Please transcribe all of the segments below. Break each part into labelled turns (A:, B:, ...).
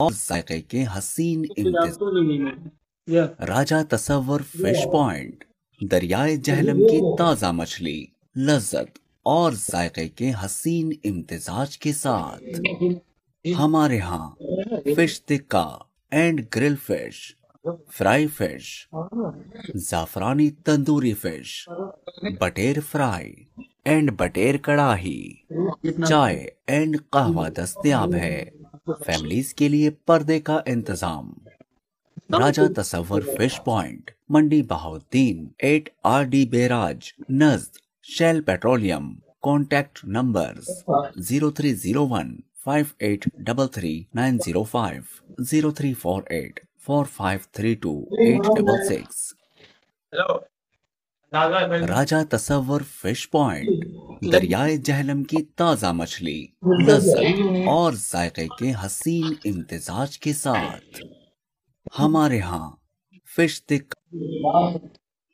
A: और जायके के हसीन इम्तिज़ाज। राजा तसव्वुर फिश पॉइंट, दरियाए जहलम की ताज़ा मछली, लज्जत और जायके के हसीन इम्तिज़ाज के साथ। हमारे यहाँ fish tikka and grill fish, fry fish, Jafrani tandoori fish, बटेर फ्राई एंड बटेर कड़ाही, चाय एंड कहवा दस्तयाब है। फैमिलीज के लिए पर्दे का इंतजाम। Raja Tasawwur fish point, Mandi Bahauddin, 8 RD barrage नज़द Shell petroleum. Contact numbers 0301 5833 905, 0348 4532 866। Raja Tasawwur fish point, दरियाए जहलम की ताज़ा मछली, लज्जत और जायके के हसीन इम्तिज़ाज के साथ। हमारे यहाँ फिश टिक्का।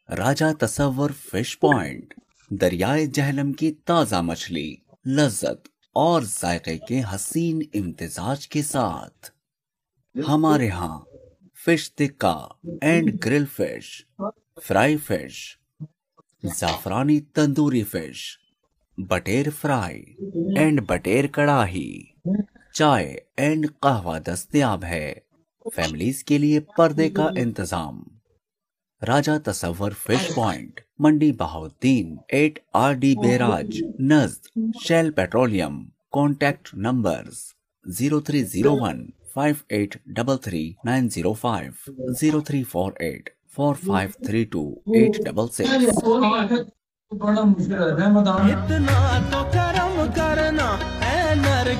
A: राजा तसव्वुर फिश पॉइंट, दरियाए जहलम की ताज़ा मछली, लज्जत और जायके के हसीन इम्तिज़ाज के साथ। हमारे यहाँ fish tikka and grill fish, fry fish, Jafrani tandoori fish, बटेर फ्राई एंड बटेर कड़ाही, चाय एंड कहवा दस्तयाब है। फैमिलीज के लिए पर्दे का इंतजाम। Raja Tasawwur fish point, Mandi Bahauddin, 8 RD barrage नज़द शेल पेट्रोलियम। Contact numbers 0301 5833 905, 0348 4532 866।
B: बड़ा मुश्किल है, इतना तो करम करना है नर